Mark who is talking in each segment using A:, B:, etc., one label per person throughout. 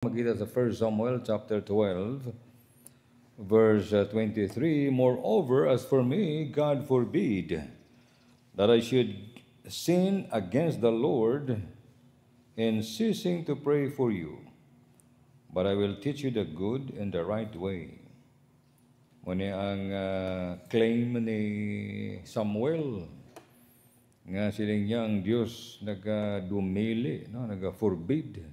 A: Makita sa 1 Samuel chapter 12, verse 23, "Moreover, as for me, God forbid that I should sin against the Lord in ceasing to pray for you, but I will teach you the good and the right way." Muna ang claim ni Samuel nga siling niya ang Diyos naga-dumili, no? Naga-forbid,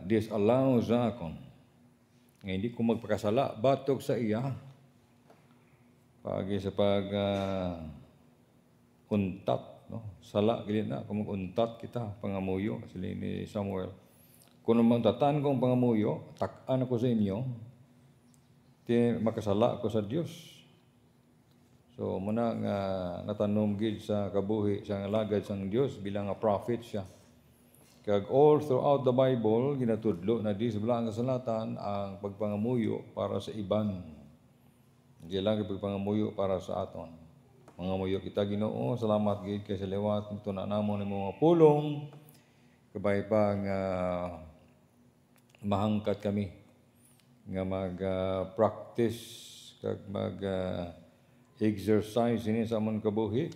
A: disallow sa akon. Nga hindi ko magpakasala, batok sa iya. Pagi sa untat, no? Sala, gili na, kung mag-untat kita, pangamuyo, sila ni Samuel. Kung magtatan kong pangamuyo, takan ako sa inyo, makasala ako sa Diyos. So, muna nga natanom gid sa kabuhi, siyang alagad sang Diyos, bilang nga prophet siya. Kag all throughout the Bible, ginatudlo na di sa bilang kasalatan ang pagpangamuyo para sa iban. Hindi lang pagpangamuyo para sa aton. Mangamuyo kita Ginoo, salamat gid kay sa liwat ito na namon ni mga pulong. Kabay pa nga mahangkat kami nga mag-practice kag mag-exercise ini sa amon kabuhi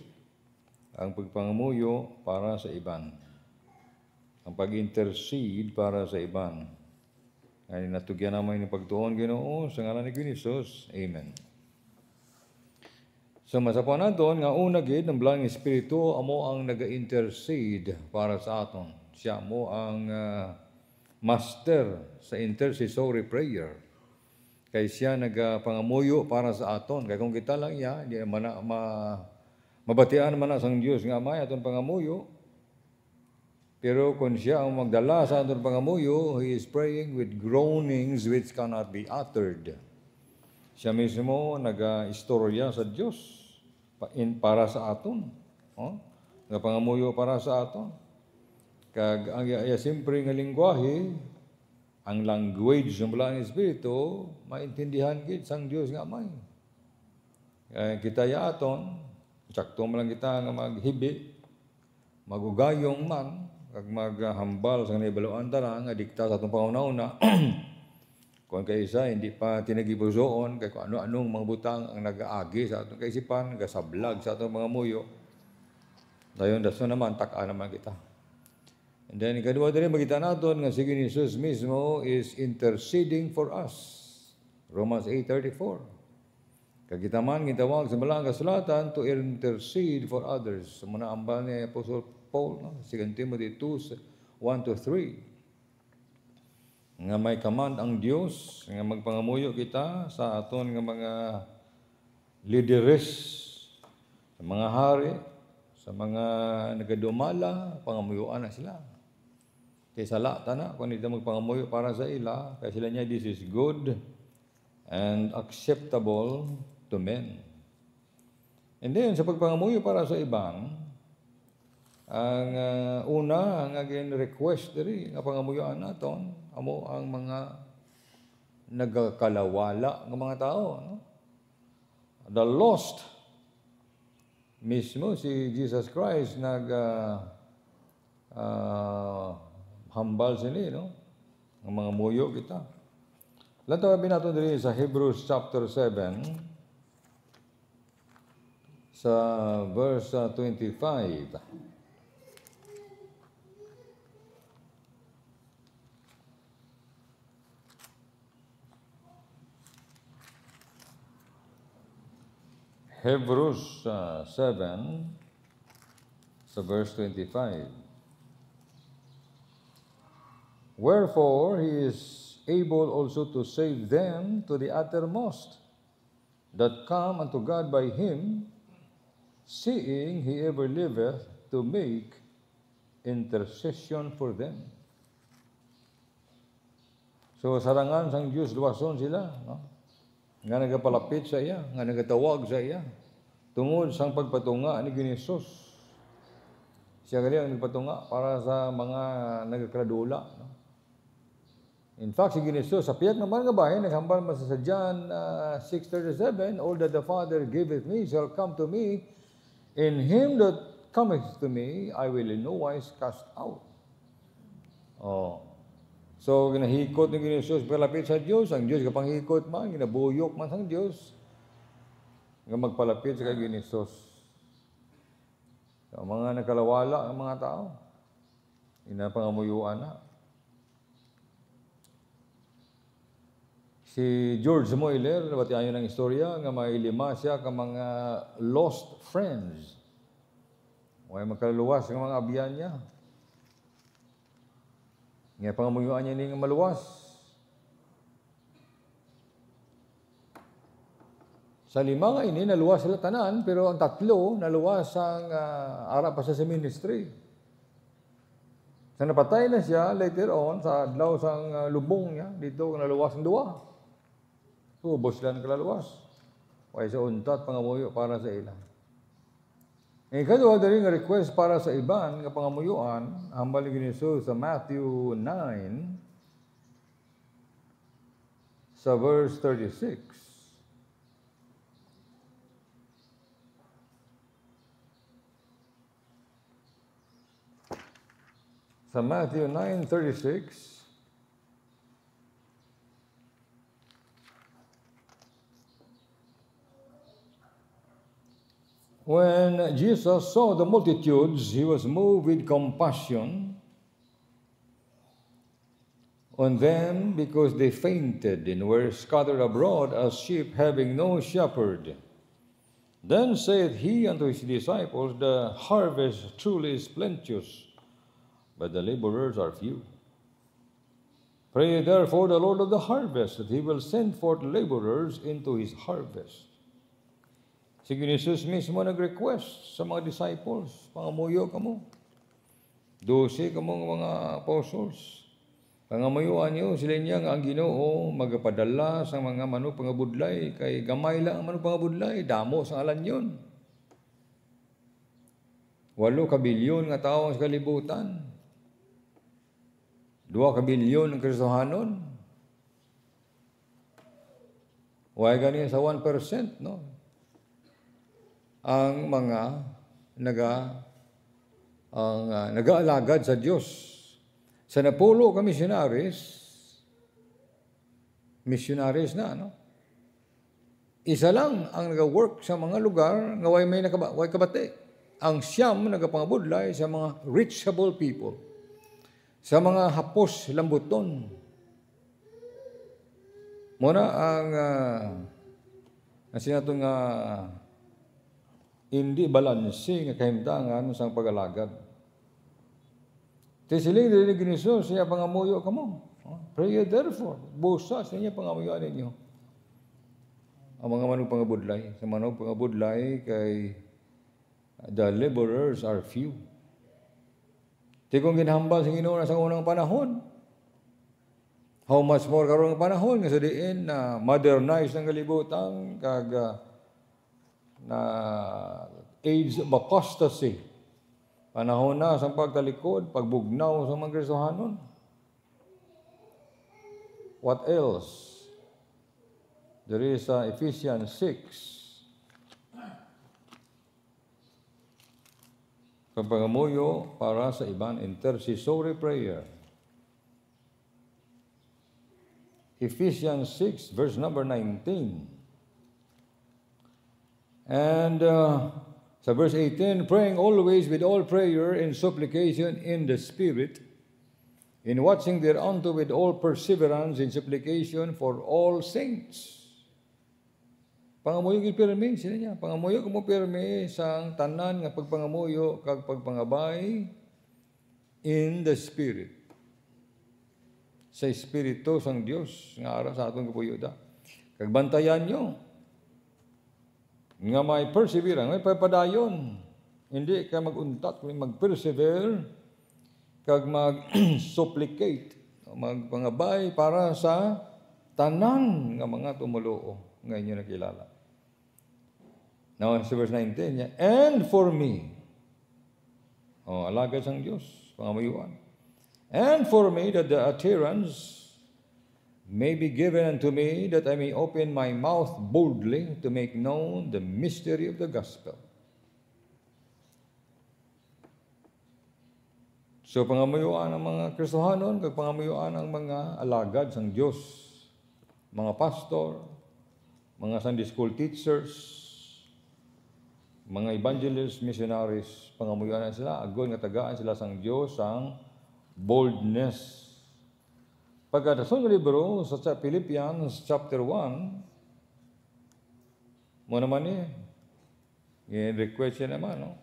A: ang pagpangamuyo para sa iban. Ang pag-intercede para sa iban. Ay natugyan naman yung pagtuon Ginoo sa ngalan ni Jesus. Amen. So masapuan naton nga una gid ang Blang Espiritu amo ang naga-intercede para sa aton. Siya mo ang master sa intercessory prayer. Kay siya nagapangamuyo para sa aton. Kay kung kita lang iya, di man mabatian man sang Dios nga may aton pangamuyo. Pero kung siya ang magdala sa aton pangamuyo, he is praying with groanings which cannot be uttered. Siya mismo nag-istorya sa Diyos para sa aton. Pangamuyo para sa aton. Kag ang simpre nga lingwahe, ang language ng Blang Espiritu, maintindihan gid sang Dios nga may. Kita ya aton, sakto man lang kita nga maghibi, magugayong man, kag maghambal sa naibaluan tara nga dikta sa atong pangunahuna. Kung kay isa hindi pa tinagibusoon kay kung ano-anong mga butang ang nag-aagi sa atong kaisipan, nagasablag sa atong mga muyo. Dayon daso naman taka naman kita. And then kadua diri makita naton nga si Jesus mismo is interceding for us. Romans 8:34. Kag kita man gitawag sa Balang Kasulatan to intercede for others. Sa muna ambal ni Apostle Paul, no? 2 Timothy 2:1-3. Nga may command ang Dios nga magpangamuyo kita sa aton nga mga leaders, sa mga hari, sa mga nagadumala, pangamuyuan na sila. Kay sala na kung hindi magpangamuyo para sa ila, kay sila niya this is good and acceptable to men. And then sa pagpangamuyo para sa ibang, ang una nga gin-request diri nga pangamuyuan naton amo ang mga nagkalawala ng mga tao, no? The lost mismo si Jesus Christ hambal sini, no? Ang mga muyo kita. Lato binaton diri sa Hebrews chapter 7 sa verse 25. Hebrews 7 sa verse 25. Wherefore he is able also to save them to the uttermost that come unto God by him, seeing he ever liveth to make intercession for them. So sarangan sang Dios luwason sila, no? Nga nagapalapit sa iya, nga nagatawag sa iya, tungod sang pagpatunga ni Ginisus. Siya gali ang nagpatunga para sa mga nagakradula. No? In fact, si Ginisus, sa piyak naman nga bahay, naghambal man sa John 6:37, all that the Father giveth me shall come to me, in him that cometh to me, I will in no wise cast out. Oh. So, ginahikot ng Jesus, palapit sa Diyos. Ang Diyos kapanghikot man, ginabuyok man sa Diyos. Nga magpalapit sa kay Jesus. So, mga nakalawala ang mga tao. Inapangamuyuan na. Si George Moyler, nabatian ng istorya, nga may 5 siya ka mga lost friends. May magkaluwas ng mga abiyan niya. Nga pangamuyuan niya ni nga maluwas. Sa 5 nga ini, naluwas sila tanan, pero ang 3 naluwas ang ara pa sa ministry. Sa napatay na siya, later on, sa adlaw sang lubong niya, dito naluwas ang 2. Ubos sila ng kalaluwas. Kaya sa untat, pangamuyo para sa ilan. Ang ikadwa, dali nga request para sa iban, nga pangamuyuan, hambal ni Jesus sa Matthew 9, sa verse 36. Sa Matthew 9:36, when Jesus saw the multitudes, he was moved with compassion on them because they fainted and were scattered abroad as sheep having no shepherd. Then said he unto his disciples, the harvest truly is plenteous, but the laborers are few. Pray therefore the Lord of the harvest that he will send forth laborers into his harvest. Si Jesus mismo nag-request sa mga disciples, pangamuyo ka mo. 12 ka mong mga apostles. Pangamuyuan niyo, sila niya nga ang Ginoo magapadala sa mga manok pangabudlay, kay gamay lang ang manok pangabudlay, damo sa alan yun. 8 kabilyon nga tao sa kalibutan. 2 kabilyon ang Kristohanon. Huwag ganyan sa 1%, no? Ang mga nag-aalagad sa Diyos. Sa napulo ka missionaries na, no? Isa lang ang nag-work sa mga lugar nga way kabate. Ang siyam nagapangabudlay sa mga reachable people. Sa mga hapos lambuton. Muna ang sinatong hindi balanse nga kahimtangan sa pagalagad. Tisiling din ni Jesus, siya pangamuyo ka mo. Pray therefore. Busa sa niya pangamuyuan ninyo. Ang mga manong pangabudlay. Sa manong pangabudlay kay the laborers are few. Di kong ginahambal sa Ginoo sa unang panahon. How much more karon nga panahon nga sa diin na modernize ng kalibutan kag na age of apostasy. Panahon na sa pagtalikod, pagbugnaw sa mga Kristohanon. What else? There is Ephesians 6. Pagpangamuyo para sa iban, intercessory prayer. Ephesians 6, verse number 19. And sa verse 18, praying always with all prayer and supplication in the Spirit, in watching thereunto with all perseverance and supplication for all saints. Pangamuyo kay pirmi sila niya. Pangamuyo kamo pirmi sang tanan nga pagpangamuyo kag pagpangabay in the Spirit. Sa Espiritu sang Dios nga ara sa atong kapuyo-da. Kag bantayan nyo nga may perseverance, may pagpadayon. Hindi ka mag-untat, kundi mag-persevere, kag mag-supplicate, magpangabay para sa tanan nga mga tumuloo nga inyo nakilala. Now, sa verse 19 niya, and for me, alagad sang Diyos, pangamayuan, and for me that the utterance may be given unto me, that I may open my mouth boldly to make known the mystery of the gospel. So pangamuyuan ang mga Kristohanon, kag pangamuyuan ang mga alagad sang Dios, mga pastor, mga Sunday school teachers, mga evangelists, missionaries, pangamuyuan na sila, agon nga tagaan sila sang Dios ang boldness. Pagkatason ng libro sa Philippians chapter 1, mo naman i-request siya naman, no?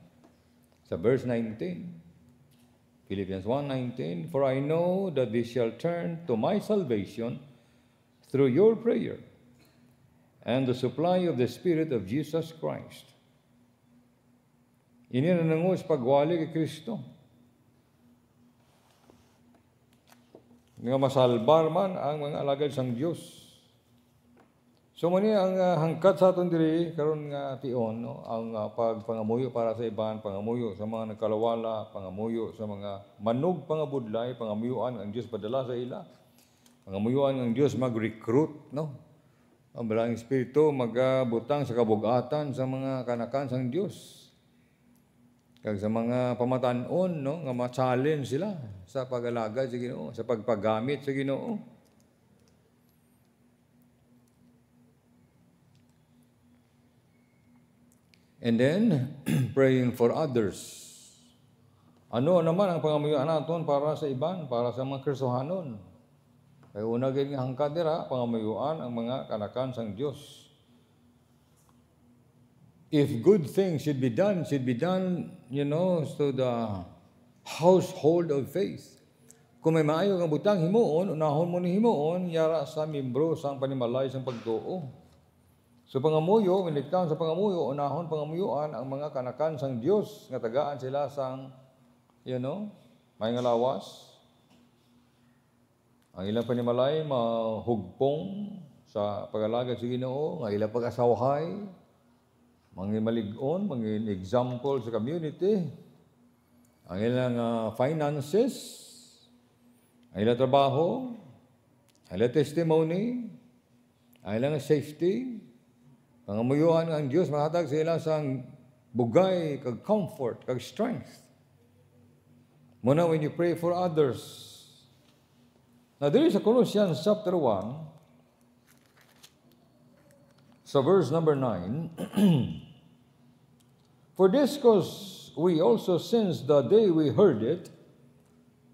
A: Sa verse 19. Philippians 1:19, "For I know that they shall turn to my salvation through your prayer and the supply of the Spirit of Jesus Christ." Ini na nangos pagwali kay Kristo. Nga masalbar man ang mga alagad sang Dios. So mani ang hangkat sa aton diri karon nga tion, no, ang pagpangamuyo para sa iban, pangamuyo sa mga nagkalawala, pangamuyo sa mga manog pangabudlay, pangamuyuan ang Dios padala sa ila. Pangamuyuan ang Dios mag-recruit, no. Ang Balang Espiritu magabutang sa kabug-atan sa mga kanakan sang Dios. Kag sa mga pamatan-on, no, nga ma-challenge sila sa pag-alagad sa Ginoo, sa pagpagamit sa Ginoo. And then, praying for others. Ano naman ang pangamuyuan naton para sa iban, para sa mga Kristohanon? Kaya una gid nga hangkad dira, pangamuyuan ang mga kanakan sang Dios. If good things should be done, to the household of faith. Kung may maayo nga butang himuon, unahon mo ni himuon, yara sa membro sang panimalay sang pagtuo. So pangamuyo, miliktaon sa pangamuyo, unahon pangamuyuan ang mga kanakan sang Dios nga tagaan sila sang may nga lawas. Ang ilang panimalay mahugpong sa pag-alagad sa Ginoo, ang ilang pag-asawhay, mga malig-on, mga example sa community, ang ilang finances, ang ilang trabaho, ang ilang testimony, ang ilang safety. Pangamuyuan ang Dios mahatag sa ila sang bugay, kag comfort, kag strength. Muna when you pray for others. Now there is a Colossians chapter 1, so verse number 9. "For this cause we also, since the day we heard it,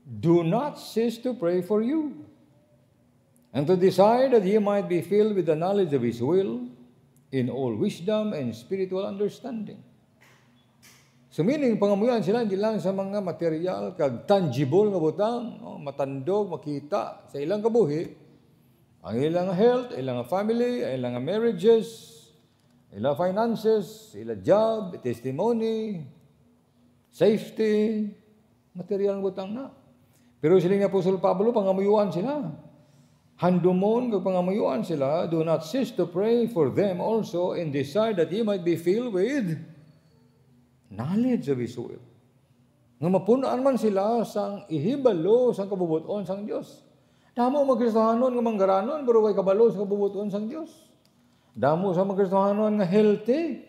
A: do not cease to pray for you, and to desire that ye might be filled with the knowledge of His will, in all wisdom and spiritual understanding." So meaning, pangamuyuan sila hindi lang sa mga material, kag tangible nga butang, no? Matandog, makita sa ilang kabuhi, ang ilang health, ilang family, ilang marriages, ilang finances, ilang job, testimony, safety, material nga butang na. Pero sila nga Apostol Pablo, pangamuyuan sila. Handumon kag pangamuyuan sila, do not cease to pray for them also, and desire that ye might be filled with knowledge of His will. Nga mapunan man sila sang ihibalo sang kabubuton sang Dios. Damo mga Kristohanon nga manggaranon, pero way kabalo sa kabubuton sang Dios. Damo sa mga Kristohanon nga healthy,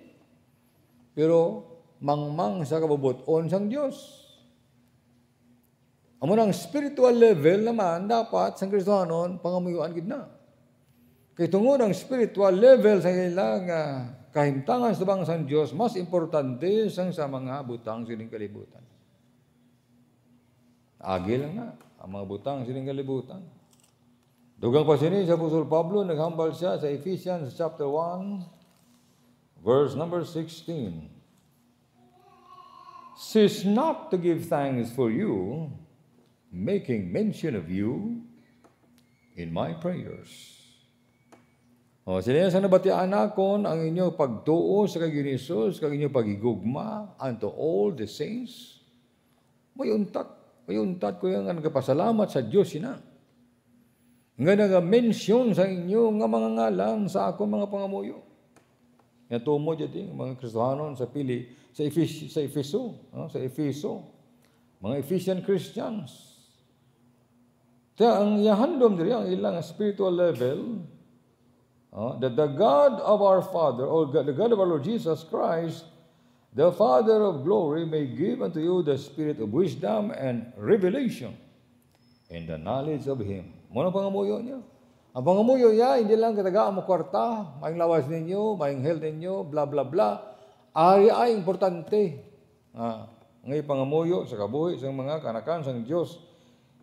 A: pero mangmang sa kabubuton sang Dios. Amo nang spiritual level naman dapat sa Kristohanon pangamuyuan gid na. Kay tungod ang spiritual level sa ilang kahimtangan sa bang sang Dios mas importante sang sa mga butang sining kalibutan. Agi lang na ang mga butang sining kalibutan. Dugang pa sini sa Apostol Pablo naghambal siya sa Ephesians chapter 1 verse number 16. "Cease not to give thanks for you, making mention of you in my prayers." Sila sa nabatian nakon ang inyong pagtuo sa kag Jesus, kag inyong pagigugma unto all the saints. Mayuntat ko yung nagpasalamat sa Diyos sina. Nga naga-mention sa inyo nga mga ngalan sa akong mga pangamuyo. Nga tumo dyan mga Kristohanon sa Efeso, mga Ephesian Christians. Kaya ang yahandom diri ang ilang spiritual level, that the God of our Father, or the God of our Lord Jesus Christ, the Father of glory may give unto you the spirit of wisdom and revelation in the knowledge of Him. Muna pangamuyo niya. Ang pangamuyo niya, hindi lang katagaan mo kwarta, maing lawas ninyo, maing health ninyo, bla bla bla. Ari ay importante. Ngay pangamuyo sa kabuhi sa mga kanakan sang Dios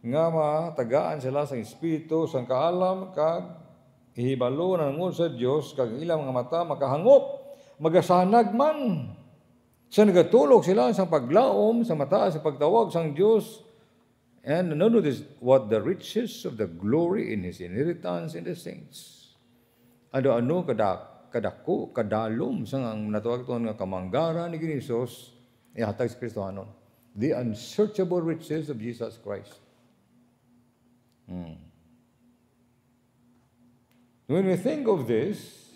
A: nga matagaan sila sa espiritu sang kaalam kag ihibalo nangon sa Dios kag ilang mga mata makahangop magasanag man sa nagatulog sila sa paglaom sa mata sa pagtawag sang Dios. And notice what the riches of the glory in His inheritance in the saints. Ano kadako kadalom sang ang natawag to nga kamanggaran ni Hesus ihatag sa Kristohanon. The unsearchable riches of Jesus Christ. When we think of this,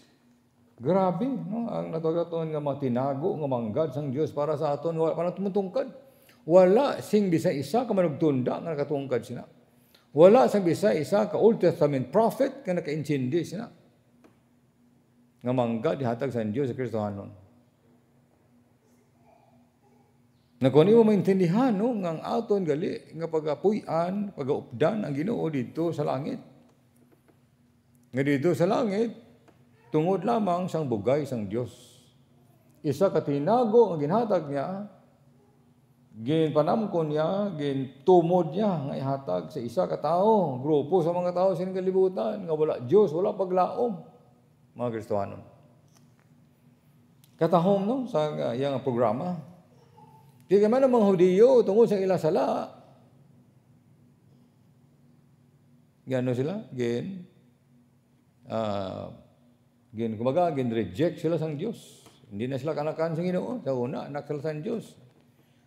A: grabe, no? Ang natawag to nga matinago nga manggad sang Dios para sa aton wala pa tumutungkad. Wala sing bisa isa ka manugtunda nga nakatungkad sina. Wala sang bisa isa ka Old Testament prophet nga nakaintindi sina. Nga manggad ihatag sa Dios sa Kristohanon. Na kung mo maintindihan, no, nga ang aton gali, nga pag-apuyan, pag-aupdan ang Ginoo dito sa langit. Nga dito sa langit, tungod lamang sang bugay sang Dios. Isa ka tinago ang ginhatag niya, ginpanamkon niya, gintumod niya nga ihatag sa isa ka tao, grupo sa mga tao sa kalibutan, nga wala Dios, wala paglaom, mga Kristohanon. Katahom no sa iyang programa. Di ka man ang mga Hudiyo tungkol sa ilang sala. Gano sila? Kumaga, reject sila sang Diyos. Hindi na sila kanakan sa Ginoo. Sa una, anak sila sang Diyos.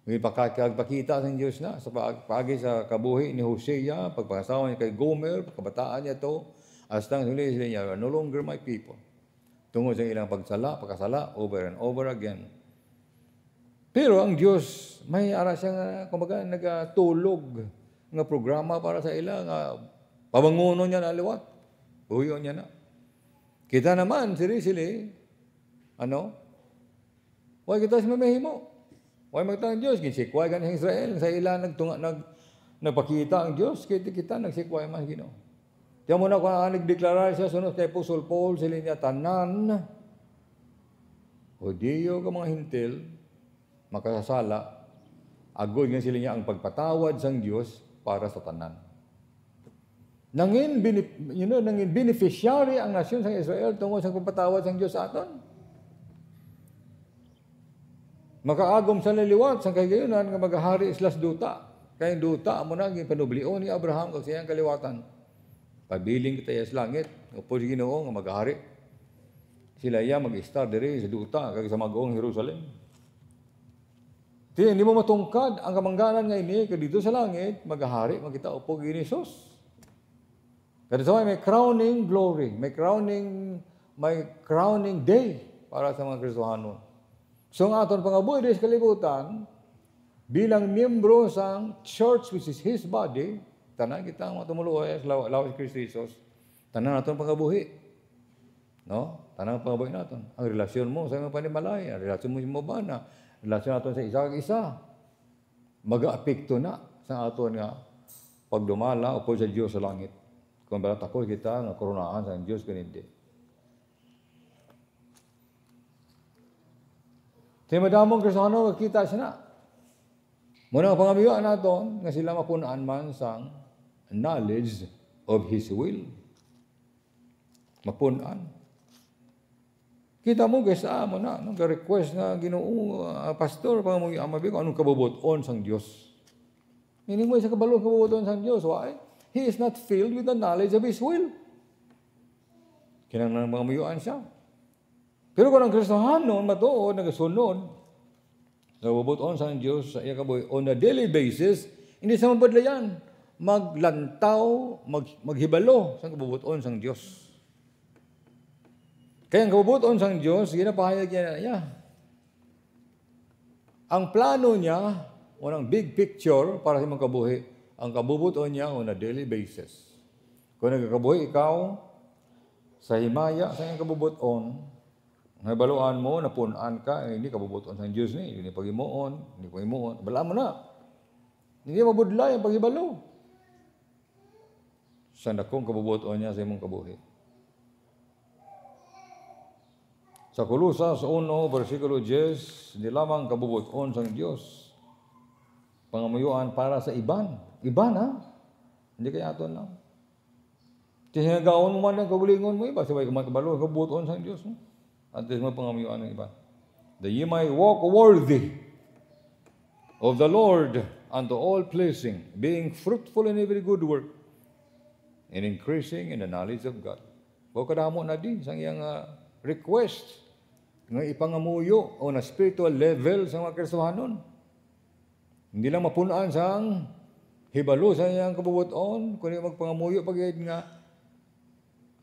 A: May pagpakita sang Diyos na sa pagi sa kabuhi ni Hosea, pagpakasawa niya kay Gomer, pagkabataan niya to, hastang huli sila niya, "You are no longer my people." Tungkol sa ilang pagkasala, over and over again. Pero ang Diyos, may ara siya kumbaga nagatulog nga programa para sa ila nga pabanguno niya na liwat. Buyo niya na. Kita naman sili why kita sa mamahimo? Why magtang Diyos ginsikway kan Israel sa ila nagpakita ang Diyos kita nagsikway man Ginoo. Diyan mo na kung nagdeklarar siya sunod kay Apostle Paul sila niya tanan Hudiyo ka mga hintil makasasala, agod nga sila niya ang pagpatawad sang Diyos para sa tanan. Nangin beneficiary ang nasyon sa Israel tungkol sa pagpatawad sang Diyos sa aton. Makaagom sa liliwat sa kaygayonan nga magahari islas duta. Kaya duta amo na gipanublion ni Abraham kag siyang kaliwatan. Pabiling kita sa langit, upo si Ginoo nga magahari. Sila iya mag-istar diri sa duta kag sa mag-ong Jerusalem. Hindi mo matungkad ang kamangganan nga ini dito sa langit, maghahari, magkita upo ni Jesus. Kaya sa may crowning glory, may crowning day para sa mga Kristohanon. So ang aton pangabuhi sa kalibutan, bilang miyembro sa church which is His body, tanan kita ang tumuluoy sa lawas ni Kristo Jesus, tanan aton pangabuhi. No? Tanan pangabuhi naton. Ang relasyon mo sa mga panimalay, ang relasyon mo sa mga bana, relasyon natin sa isa kag isa, mag-aapekto na sa aton nga pagdumala o sa Diyos sa langit. Kung balat ako kita nga koronaan sa Diyos kanindi. Sa madamong Kristohano, kita siya na. Muna ang pangamiwaan natin nga sila mapunaan man sa knowledge of His will. Mapunaan. Kita mo guys, mo na, nag-request na Ginoo, pastor, pa mo amabi ko, anong kabubuton sang Diyos? Meaning mo, isa kabalo kabubuton sang Diyos. Why? He is not filled with the knowledge of His will. Kinang mga mayuan siya. Pero kung ang Kristohanon, matuod, nagasunod, kabubuton sang Diyos, sa iya kabuhi, on a daily basis, hindi sa mabadlayan, maglantaw, maghibalo sa kabubuton sang Diyos. Kaya ang kabubuton sang Diyos, ginapahayag niya, ang plano niya, unang big picture para sa mga kabuhi, ang kabubuton niya on a daily basis. Kung nagkakabuhi ikaw, sa himaya, sa iyong kabubuton, Nabaluan mo, napunan ka, hindi ka bubuton sa Diyos ni, hindi pagimuon, hindi pagimuon. Bala mo na. Hindi mabudlay ang pagibalo. Sa dakong kabubuton niya sa imong kabuhi. Sa Kolosas 1, versikulo 10, di lamang kabubuton sa Diyos. Pangamuyuan para sa iban. Iban ha? Hindi kaya aton lang. Tinagaon mo man ang kabulingon mo, iba sabay kabalo, kabubuton sa Diyos mo. At least mo pangamuyuan ng iba. That ye might walk worthy of the Lord unto all pleasing, being fruitful in every good work, and increasing in the knowledge of God. O kadamo na din sa iyang request nga ipangamuyo o na spiritual level sa mga Kristohanon. Hindi lang mapunaan sang hibalo sa iyang kabubuton, kundi magpangamuyo pagayad nga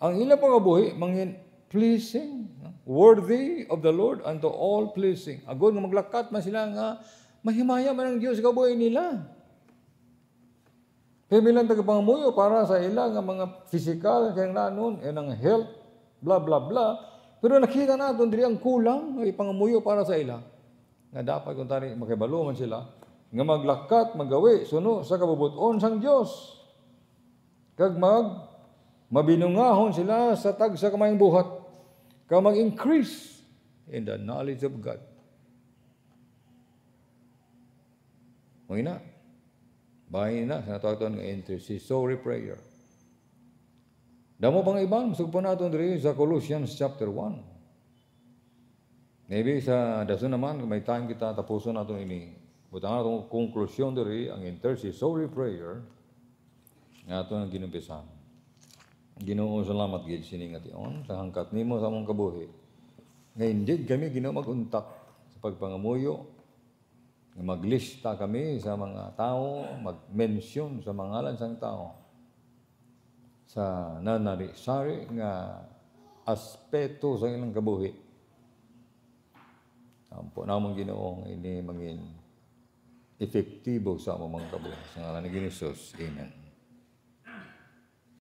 A: ang ilang pangabuhi mangin pleasing, worthy of the Lord unto all pleasing. Agod nga maglakat man sila nga mahimaya man ang Diyos kabuhi nila. Kaya bilang tagapangamuyo para sa ilang nga mga physical kayang nanon, ang health, blah blah blah. Pero nakita natin diri ang kulang ng ipangamuyo para sa ila. Nga dapat kung tani makibalo man sila nga maglakat, magawi suno sa kabubuton sang Dios. Kag mabinungahon sila sa tag sa kamayang buhat. Kag mag-increase in the knowledge of God. Mangina. Bahin na sa natutuan nga intercessory prayer. Damo pang iban, masugpo natin diri sa Colossians chapter 1. Maybe sa daso naman, kung may time kita, tapuson natin ini. Butang natin konklusyon diri, ang intercessory prayer, nga ito ang ginumpisan. Ginoo, salamat gid sining ation sa hangkat nimo sa among kabuhi. Ngayon din kami Ginoo maguntak sa pagpangamuyo. Maglista kami sa mga tao, mag-mention sa mga ngalan sang tao sa nanari-sari nga aspeto sa ilang kabuhi. Ampo namang Ginoo ini mangin epektibo sa among mga kabuhi. Sa ngalan ni Jesus, amen.